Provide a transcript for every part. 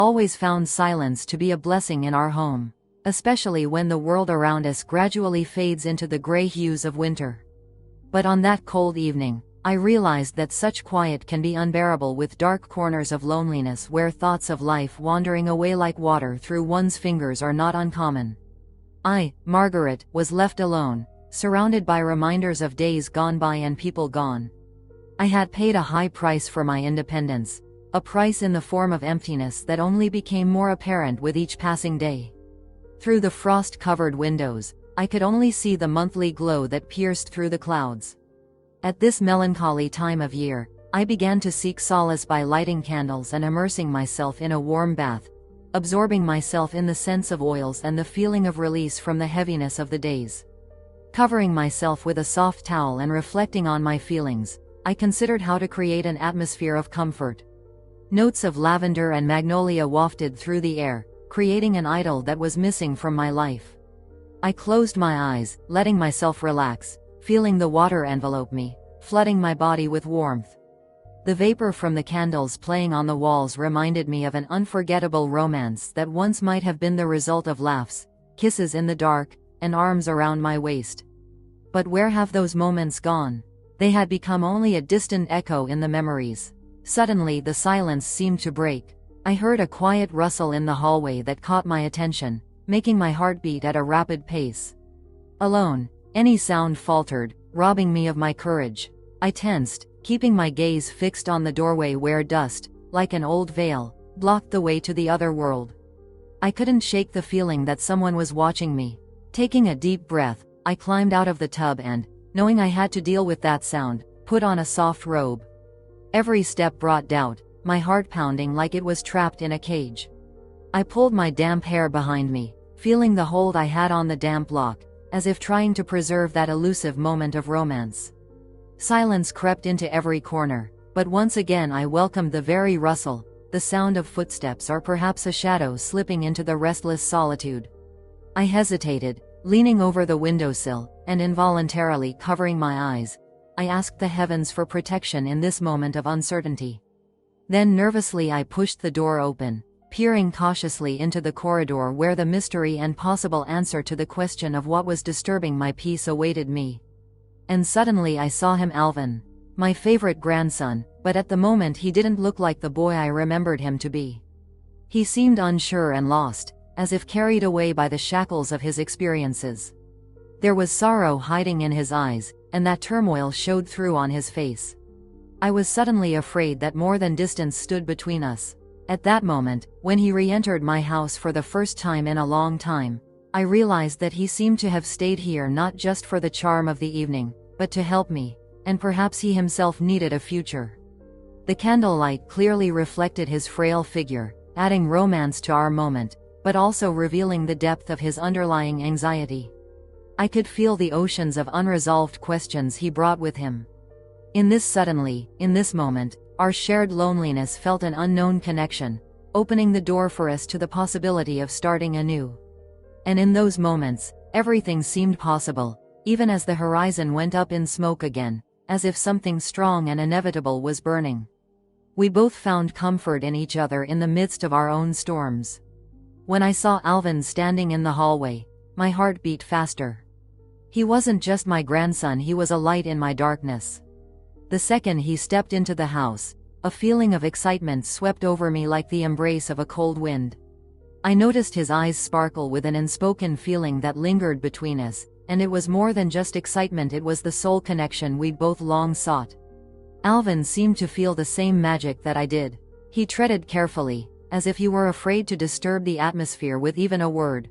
always found silence to be a blessing in our home, especially when the world around us gradually fades into the gray hues of winter. But on that cold evening, I realized that such quiet can be unbearable, with dark corners of loneliness where thoughts of life wandering away like water through one's fingers are not uncommon. I, Margaret, was left alone, surrounded by reminders of days gone by and people gone. I had paid a high price for my independence, a price in the form of emptiness that only became more apparent with each passing day. Through the frost-covered windows, I could only see the monthly glow that pierced through the clouds. At this melancholy time of year, I began to seek solace by lighting candles and immersing myself in a warm bath, absorbing myself in the scents of oils and the feeling of release from the heaviness of the days. Covering myself with a soft towel and reflecting on my feelings, I considered how to create an atmosphere of comfort. Notes of lavender and magnolia wafted through the air, creating an idyll that was missing from my life. I closed my eyes, letting myself relax, feeling the water envelope me, flooding my body with warmth. The vapor from the candles playing on the walls reminded me of an unforgettable romance that once might have been the result of laughs, kisses in the dark, and arms around my waist. But where have those moments gone? They had become only a distant echo in the memories. Suddenly the silence seemed to break. I heard a quiet rustle in the hallway that caught my attention, making my heart beat at a rapid pace. Alone, any sound faltered, robbing me of my courage. I tensed, keeping my gaze fixed on the doorway where dust, like an old veil, blocked the way to the other world. I couldn't shake the feeling that someone was watching me. Taking a deep breath, I climbed out of the tub and, knowing I had to deal with that sound, put on a soft robe. Every step brought doubt, my heart pounding like it was trapped in a cage. I pulled my damp hair behind me, feeling the hold I had on the damp lock, as if trying to preserve that elusive moment of romance. Silence crept into every corner, but once again I welcomed the very rustle, the sound of footsteps or perhaps a shadow slipping into the restless solitude. I hesitated, leaning over the windowsill, and involuntarily covering my eyes. I asked the heavens for protection in this moment of uncertainty. Then nervously I pushed the door open, peering cautiously into the corridor where the mystery and possible answer to the question of what was disturbing my peace awaited me. And suddenly I saw him, Alvin, my favorite grandson, but at the moment he didn't look like the boy I remembered him to be. He seemed unsure and lost, as if carried away by the shackles of his experiences. There was sorrow hiding in his eyes, and that turmoil showed through on his face. I was suddenly afraid that more than distance stood between us. At that moment, when he re-entered my house for the first time in a long time, I realized that he seemed to have stayed here not just for the charm of the evening, but to help me, and perhaps he himself needed a future. The candlelight clearly reflected his frail figure, adding romance to our moment, but also revealing the depth of his underlying anxiety. I could feel the oceans of unresolved questions he brought with him. In this moment, our shared loneliness felt an unknown connection, opening the door for us to the possibility of starting anew. And in those moments, everything seemed possible, even as the horizon went up in smoke again, as if something strong and inevitable was burning. We both found comfort in each other in the midst of our own storms. When I saw Alvin standing in the hallway, my heart beat faster. He wasn't just my grandson, he was a light in my darkness. The second he stepped into the house, a feeling of excitement swept over me like the embrace of a cold wind. I noticed his eyes sparkle with an unspoken feeling that lingered between us, and it was more than just excitement, it was the soul connection we'd both long sought. Alvin seemed to feel the same magic that I did. He treaded carefully, as if he were afraid to disturb the atmosphere with even a word.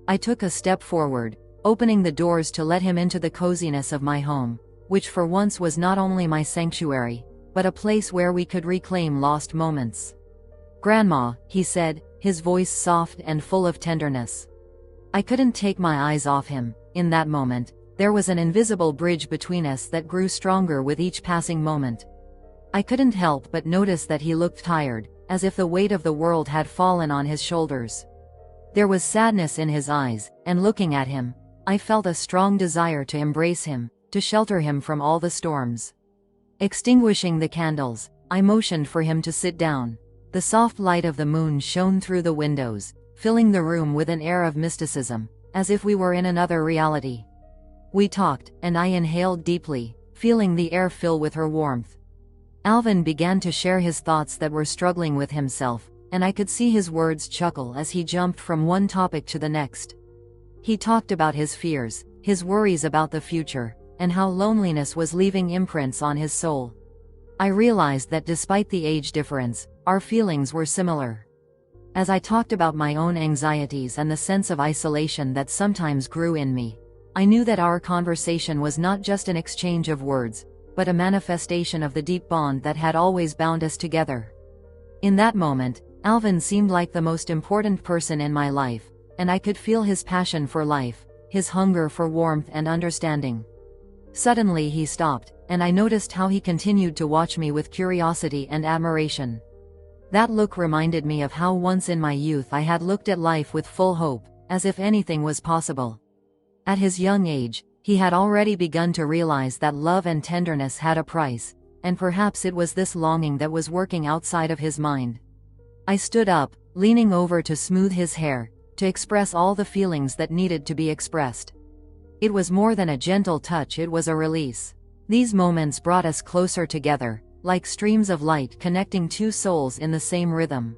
I took a step forward, opening the doors to let him into the coziness of my home, which for once was not only my sanctuary, but a place where we could reclaim lost moments. "Grandma," he said, his voice soft and full of tenderness. I couldn't take my eyes off him. In that moment, there was an invisible bridge between us that grew stronger with each passing moment. I couldn't help but notice that he looked tired, as if the weight of the world had fallen on his shoulders. There was sadness in his eyes, and looking at him, I felt a strong desire to embrace him, to shelter him from all the storms. Extinguishing the candles, I motioned for him to sit down. The soft light of the moon shone through the windows, filling the room with an air of mysticism, as if we were in another reality. We talked, and I inhaled deeply, feeling the air fill with her warmth. Alvin began to share his thoughts that were struggling with himself, and I could see his words chuckle as he jumped from one topic to the next. He talked about his fears, his worries about the future, and how loneliness was leaving imprints on his soul. I realized that despite the age difference, our feelings were similar. As I talked about my own anxieties and the sense of isolation that sometimes grew in me, I knew that our conversation was not just an exchange of words, but a manifestation of the deep bond that had always bound us together. In that moment, Alvin seemed like the most important person in my life, and I could feel his passion for life, his hunger for warmth and understanding. Suddenly he stopped, and I noticed how he continued to watch me with curiosity and admiration. That look reminded me of how once in my youth I had looked at life with full hope, as if anything was possible. At his young age, he had already begun to realize that love and tenderness had a price, and perhaps it was this longing that was working outside of his mind. I stood up, leaning over to smooth his hair, to express all the feelings that needed to be expressed. It was more than a gentle touch, it was a release. These moments brought us closer together, like streams of light connecting two souls in the same rhythm.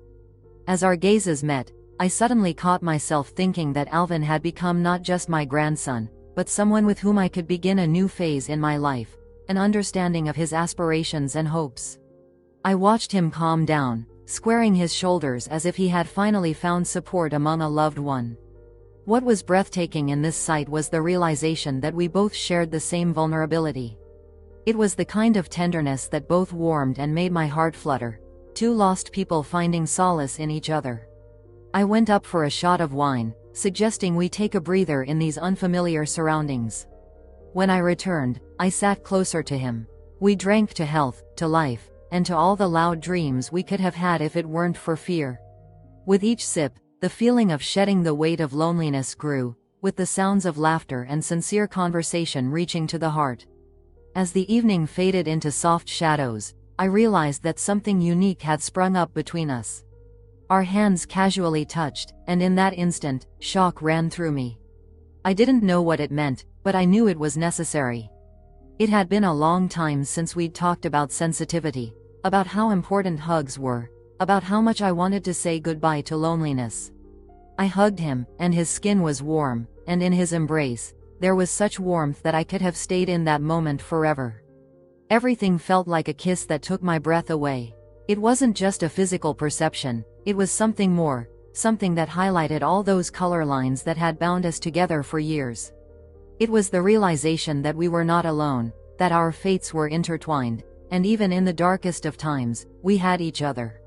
As our gazes met, I suddenly caught myself thinking that Alvin had become not just my grandson, but someone with whom I could begin a new phase in my life, an understanding of his aspirations and hopes. I watched him calm down, squaring his shoulders as if he had finally found support among a loved one. What was breathtaking in this sight was the realization that we both shared the same vulnerability. It was the kind of tenderness that both warmed and made my heart flutter, two lost people finding solace in each other. I went up for a shot of wine, suggesting we take a breather in these unfamiliar surroundings. When I returned, I sat closer to him. We drank to health, to life, and to all the loud dreams we could have had if it weren't for fear. With each sip, the feeling of shedding the weight of loneliness grew, with the sounds of laughter and sincere conversation reaching to the heart. As the evening faded into soft shadows, I realized that something unique had sprung up between us. Our hands casually touched, and in that instant, shock ran through me. I didn't know what it meant, but I knew it was necessary. It had been a long time since we'd talked about sensitivity, about how important hugs were, about how much I wanted to say goodbye to loneliness. I hugged him, and his skin was warm, and in his embrace, there was such warmth that I could have stayed in that moment forever. Everything felt like a kiss that took my breath away. It wasn't just a physical perception, it was something more, something that highlighted all those color lines that had bound us together for years. It was the realization that we were not alone, that our fates were intertwined, and even in the darkest of times, we had each other.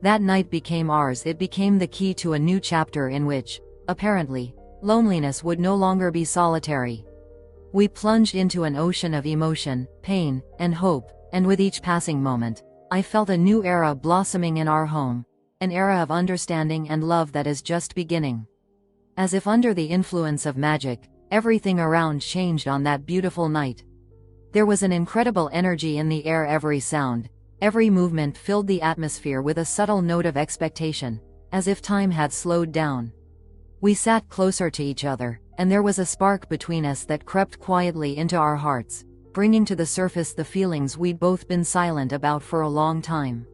That night became ours, it became the key to a new chapter in which, apparently, loneliness would no longer be solitary. We plunged into an ocean of emotion, pain, and hope, and with each passing moment, I felt a new era blossoming in our home, an era of understanding and love that is just beginning. As if under the influence of magic, everything around changed on that beautiful night. There was an incredible energy in the air, every sound, every movement filled the atmosphere with a subtle note of expectation, as if time had slowed down. We sat closer to each other, and there was a spark between us that crept quietly into our hearts, bringing to the surface the feelings we'd both been silent about for a long time.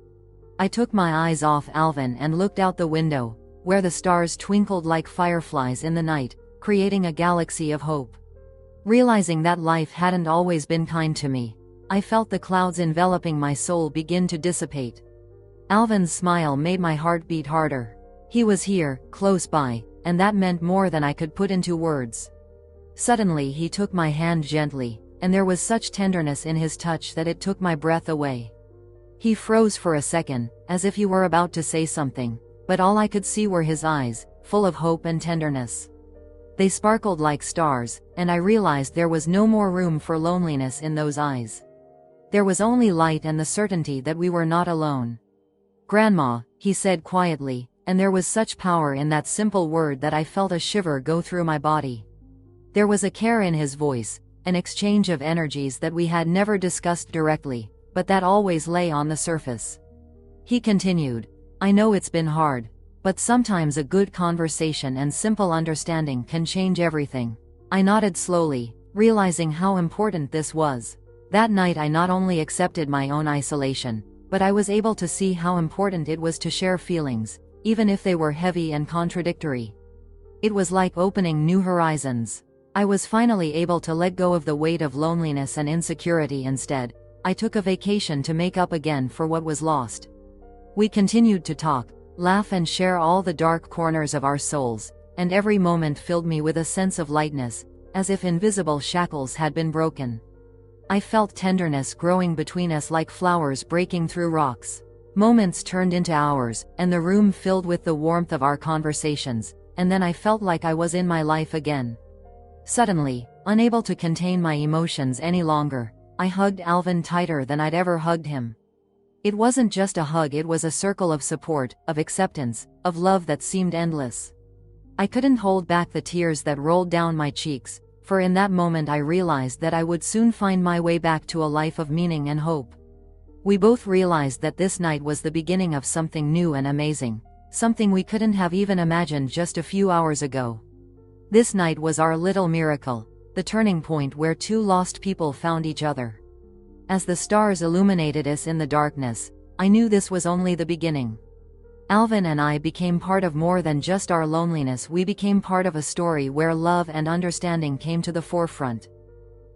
I took my eyes off Alvin and looked out the window, where the stars twinkled like fireflies in the night, creating a galaxy of hope. Realizing that life hadn't always been kind to me, I felt the clouds enveloping my soul begin to dissipate. Alvin's smile made my heart beat harder. He was here, close by, and that meant more than I could put into words. Suddenly he took my hand gently, and there was such tenderness in his touch that it took my breath away. He froze for a second, as if he were about to say something, but all I could see were his eyes, full of hope and tenderness. They sparkled like stars, and I realized there was no more room for loneliness in those eyes. There was only light and the certainty that we were not alone. "Grandma," he said quietly, and there was such power in that simple word that I felt a shiver go through my body. There was a care in his voice, an exchange of energies that we had never discussed directly, but that always lay on the surface. He continued, I know it's been hard, but sometimes a good conversation and simple understanding can change everything." I nodded slowly, realizing how important this was. That night I not only accepted my own isolation, but I was able to see how important it was to share feelings, even if they were heavy and contradictory. It was like opening new horizons. I was finally able to let go of the weight of loneliness and insecurity. Instead, I took a vacation to make up again for what was lost. We continued to talk, laugh and share all the dark corners of our souls, and every moment filled me with a sense of lightness, as if invisible shackles had been broken. I felt tenderness growing between us like flowers breaking through rocks. Moments turned into hours, and the room filled with the warmth of our conversations, and then I felt like I was in my life again. Suddenly, unable to contain my emotions any longer, I hugged Alvin tighter than I'd ever hugged him. It wasn't just a hug, it was a circle of support, of acceptance, of love that seemed endless. I couldn't hold back the tears that rolled down my cheeks, for in that moment I realized that I would soon find my way back to a life of meaning and hope. We both realized that this night was the beginning of something new and amazing, something we couldn't have even imagined just a few hours ago. This night was our little miracle, the turning point where two lost people found each other. As the stars illuminated us in the darkness, I knew this was only the beginning. Alvin and I became part of more than just our loneliness. We became part of a story where love and understanding came to the forefront.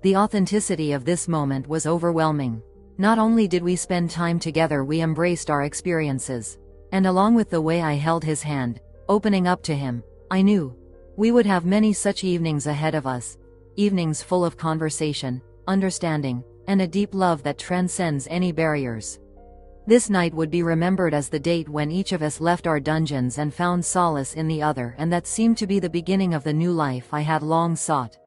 The authenticity of this moment was overwhelming. Not only did we spend time together, we embraced our experiences. And along with the way I held his hand, opening up to him, I knew we would have many such evenings ahead of us, evenings full of conversation, understanding, and a deep love that transcends any barriers. This night would be remembered as the date when each of us left our dungeons and found solace in the other, and that seemed to be the beginning of the new life I had long sought.